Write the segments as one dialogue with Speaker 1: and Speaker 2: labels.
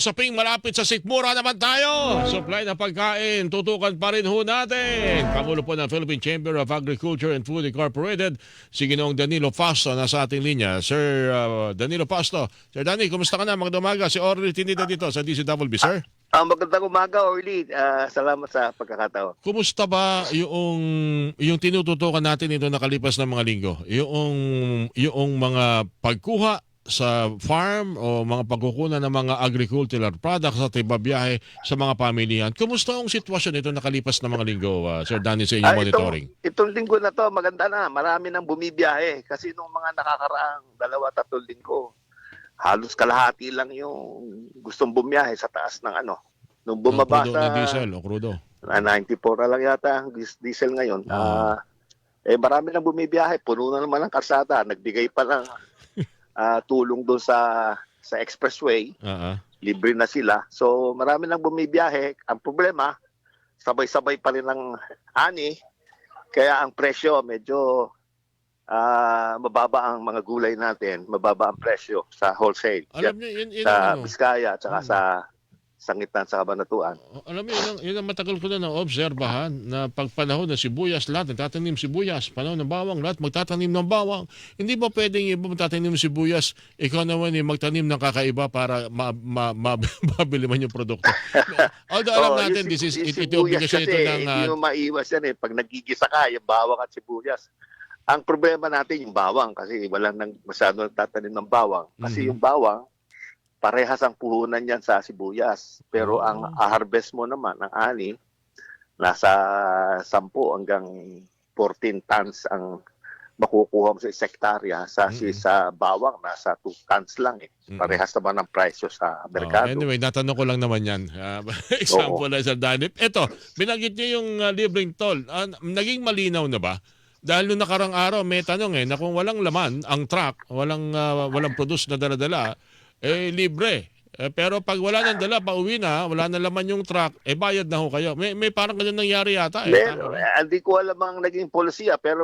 Speaker 1: usaping malapit sa sikmura naman tayo. Supply na pagkain, tutukan pa rin ho natin. Pangulo po ng Philippine Chamber of Agriculture and Food Incorporated, si Ginoong Danilo Pasto na sa ating linya. Sir Danilo Pasto. Sir Danny, kumusta ka na? Magandang umaga. Si Orly Tinida dito sa DCWB, sir.
Speaker 2: Magandang umaga, Orly. Salamat sa pagkakataon.
Speaker 1: Kumusta ba yung tinututukan natin ito nakalipas na mga linggo? Yung mga pagkuha sa farm o mga pagkukunan ng mga agricultural products at ibabiyahe sa mga pamilyan. Kumusta ang sitwasyon ito nakalipas na mga linggo, Sir Danny, sa inyong monitoring?
Speaker 2: Itong linggo na to, maganda na. Marami nang bumibiyahe. Kasi nung mga nakakaraang 2-3 linggo, halos kalahati lang yung gustong bumiyahe sa taas ng ano. Nung bumaba sa
Speaker 1: diesel o crudo.
Speaker 2: 94 na lang yata ang diesel ngayon. Marami nang bumibiyahe. Puno na naman ang kalsada. Nagbigay pa ng tulong doon sa expressway. Libre na sila. So marami nang bumibiyahe. Ang problema, sabay-sabay pa rin ng ani. Kaya ang presyo medyo mababa ang mga gulay natin. Mababa ang presyo sa wholesale.
Speaker 1: Alam niyo, yun
Speaker 2: sa Biskaya at saka sa Sangitan sa Cabanatuan.
Speaker 1: Alam mo, yun ang matagal ko na naobserbahan na pagpanahon na sibuyas, lahat nagtatanim sibuyas, panahon ng bawang, lahat magtatanim ng bawang. Hindi ba pwedeng iba magtatanim ng sibuyas, ikaw naman magtanim ng kakaiba para mabili man yung produkto? Although alam natin, ito obligasyon ito ng...
Speaker 2: Hindi mo maiwas yan eh. Pag nagigisa ka, yung bawang at sibuyas. Ang problema natin yung bawang kasi walang masyado nagtatanim ng bawang. Kasi yung bawang, parehas ang puhunan niyan sa sibuyas. Pero ang harvest mo naman, ang ani, nasa 10 hanggang 14 tons ang makukuha mo sa hektarya. Sa bawang, nasa 2 tons lang eh. Parehas naman ang presyo sa merkado.
Speaker 1: Anyway, natanong ko lang naman yan. Example lang, Sir Danny. Ito, binanggit niyo yung libreng toll. Naging malinaw na ba? Dahil noong nakarang araw, may tanong na kung walang laman, ang truck, walang produce na dala-dala, libre. Pero pag wala nang dala, pauwi na, wala na laman yung truck, bayad na ho kayo. May parang ganun nangyari yata.
Speaker 2: Hindi ko alam ang naging polisiya, pero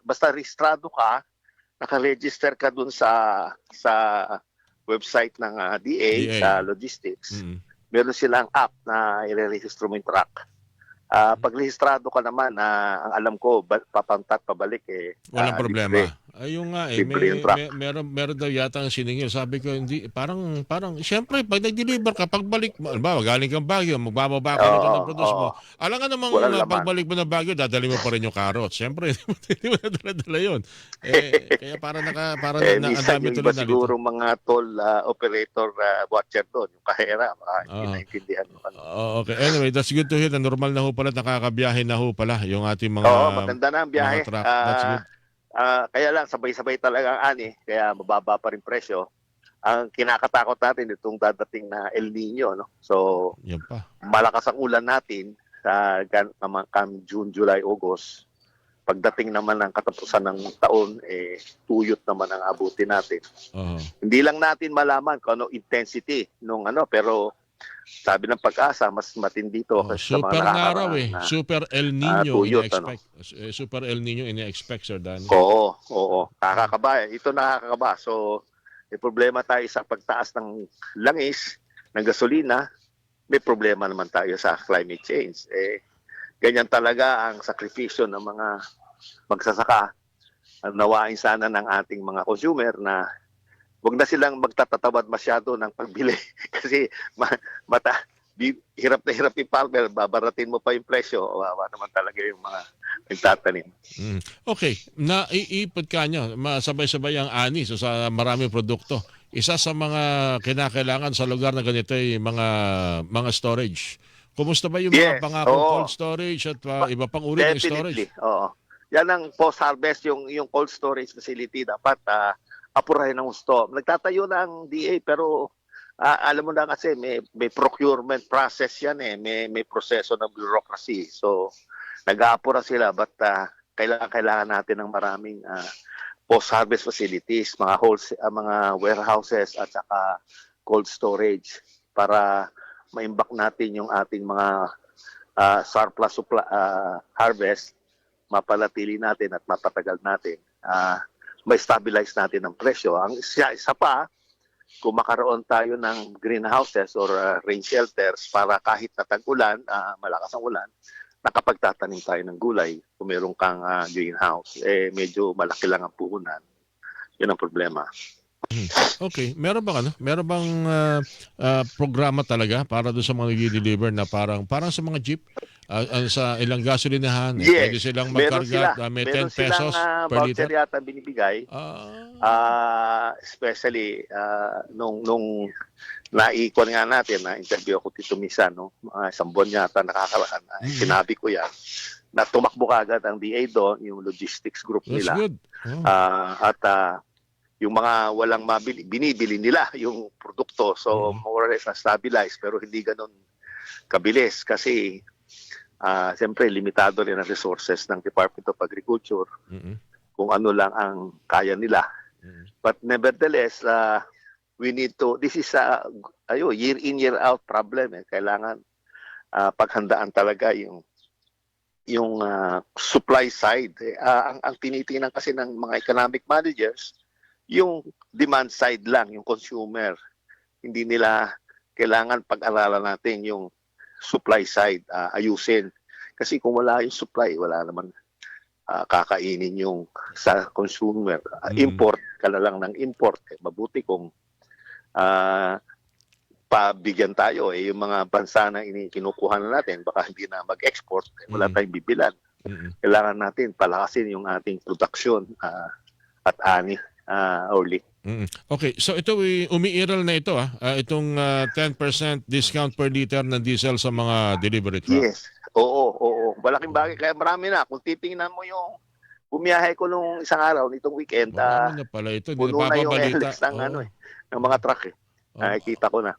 Speaker 2: basta rehistrado ka, nakaregister ka dun sa website ng DA sa logistics. Meron silang app na i-rehistro mo yung truck. Pag rehistrado ka naman, ang alam ko, papantat pabalik
Speaker 1: walang problema. Ayun nga meron daw yata ang siningil. Sabi ko, hindi, parang, siyempre, pag nag-deliver ka, pagbalik mo, galing kang Baguio, magbababa ka nito ng produce mo. Alam nga namang pagbalik mo ng Baguio, dadali mo pa rin yung carrot. Siyempre, hindi mo na-dala yun. Kaya parang ang dami tuloy na
Speaker 2: siguro mga toll operator watcher doon, yung kahera, hindi naintindihan mo.
Speaker 1: Okay, anyway, that's good to hear na normal na ho pala, nakakabiyahe na ho pala yung ating mga
Speaker 2: maganda na ang biyahe.
Speaker 1: That's good.
Speaker 2: Kaya lang, sabay-sabay talaga ang ani, kaya mababa pa rin presyo. Ang kinakatakot natin itong dadating na El Nino, no? So, malakas ang ulan natin sa June, July, August. Pagdating naman ng katapusan ng taon, tuyot naman ang abutin natin. Hindi lang natin malaman kung ano intensity nung pero sabi ng Pag-asa, mas matindi to.
Speaker 1: Super ngaraw Super El Nino ina-expect. Super El Nino ina-expect, Sir Danny.
Speaker 2: Oo. Nakakaba. Ito nakakaba. So, may problema tayo sa pagtaas ng langis, ng gasolina. May problema naman tayo sa climate change. Ganyan talaga ang sakripisyo ng mga magsasaka. Nawain sana ng ating mga consumer na wag na silang magtatatawad masyado ng pagbili kasi hirap na hirap yung farmer, babaratin mo pa yung presyo, wawa naman talaga yung mga nagtatanim.
Speaker 1: Okay, naiipod ka nyo, sabay-sabay ang ani sa maraming produkto. Isa sa mga kinakailangan sa lugar na ganito ay mga storage. Kumusta ba yung mga pangakong cold storage at iba pang uri ng storage?
Speaker 2: Oo. Yan ang post-harvest, yung cold storage facility dapat apurahin ng gusto. Nagtatayo na ang DA pero alam mo na kasi may procurement process yan may proseso ng bureaucracy. So nag-aapura sila but kailangan natin ng maraming post-harvest facilities, mga warehouses at saka cold storage para maimbak natin yung ating mga surplus harvest, mapalatili natin at mapatagal natin. May stabilize natin ang presyo. Ang isa pa, kung makaroon tayo ng greenhouses or rain shelters para kahit na tag-ulan, malakas ang ulan, nakapagtatanim tayo ng gulay. Kung meron kang greenhouse, medyo malaki lang ang puhunan. Yun ang problema.
Speaker 1: Okay, meron bang programa talaga para doon sa mga nag-deliver na parang sa mga jeep sa ilang gasolinahan, pwede silang magkarga, may 10 pesos per
Speaker 2: voucher
Speaker 1: liter.
Speaker 2: yata binibigay. Especially nung naikon nga natin, na-interview ako Tito Misa, no? Isang buwan yata nakakaraan. Sinabi ko yan, na tumakbo kagad ang DA doon, yung logistics group
Speaker 1: That's
Speaker 2: nila.
Speaker 1: good.
Speaker 2: Yung mga walang mabili, binibili nila yung produkto. So, more or less na-stabilize, pero hindi ganun kabilis kasi siyempre limitado rin ang resources ng Department of Agriculture kung ano lang ang kaya nila. But nevertheless, we need to, this is a year in, year out problem. Kailangan paghandaan talaga yung supply side. Ang tinitingnan kasi ng mga economic managers, yung demand side lang, yung consumer. Hindi nila kailangan pag-aralan natin yung supply side, ayusin. Kasi kung wala yung supply, wala naman kakainin yung sa consumer. Import ka na lang ng import. Mabuti kung pabigyan tayo. Yung mga bansa na kinukuha na natin, baka hindi na mag-export, wala tayong bibilan. Kailangan natin palakasin yung ating production at ani, Orly.
Speaker 1: Okay, so ito umiiral na ito itong 10% discount per liter ng diesel sa mga delivery truck.
Speaker 2: Yes. Oo. Malaking bagay. Kaya marami na. Kung titingnan mo yung bumiyahe ko nung isang araw, nitong weekend,
Speaker 1: Marami na pala ito.
Speaker 2: puno na yung LX ng mga truck. Nakikita ko na.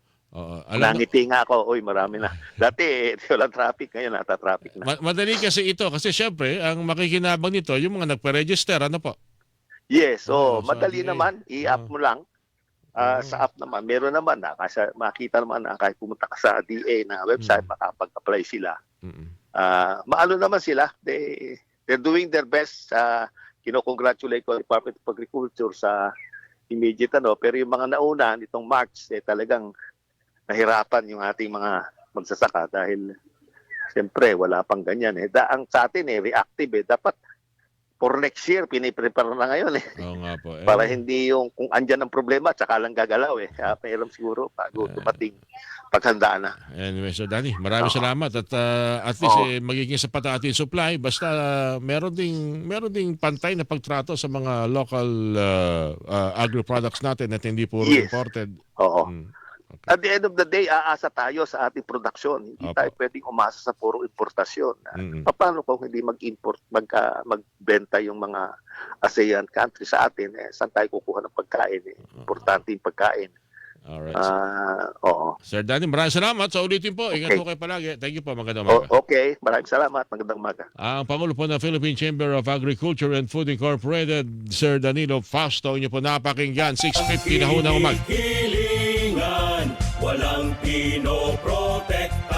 Speaker 2: Nangiti nga ako, marami na. Dati, walang traffic. Ngayon, nata-traffic na.
Speaker 1: Madali kasi ito. Kasi syempre, ang makikinabang nito, yung mga nagpa-register, ano po?
Speaker 2: Yes, madali naman. I-app mo lang. Sa app naman, meron naman na. Kasi makita naman na kahit pumunta ka sa DA na website, makapag-apply sila. Maalo naman sila. They're doing their best. Kino-congratulate ko ang Department of Agriculture sa immediate pero yung mga nauna nitong March talagang nahirapan yung ating mga magsasaka dahil siyempre wala pang ganyan ang sa atin reactive dapat for next year piniprepare na ngayon
Speaker 1: Oo nga po.
Speaker 2: para hindi yung kung andyan ang problema tsaka lang gagalaw Pahiram siguro bago dumating paghandaan na.
Speaker 1: Anyway, so Danny, maraming salamat at least magiging sapat ang ating supply basta meron ding pantay na pagtrato sa mga local agri-products natin at hindi puro imported.
Speaker 2: Oo. Okay. At the end of the day, aasa tayo sa ating produksyon. Hindi tayo pwedeng umasa sa puro importasyon. Paano kung hindi mag-import, magbenta yung mga ASEAN countries sa atin? Saan tayo kukuha ng pagkain? Importante yung pagkain.
Speaker 1: Alright.
Speaker 2: Oo.
Speaker 1: Sir Danny, maraming salamat. Sa ulitin po, ingat po kayo palagi. Thank you po. Magandang umaga.
Speaker 2: Okay, maraming salamat. Magandang umaga.
Speaker 1: Ang Pangulo po ng Philippine Chamber of Agriculture and Food Incorporated, Sir Danilo Fausto, inyo po napakinggan. 6:50 na ho ng umaga.
Speaker 3: Hilingan, walang pinoprotekta.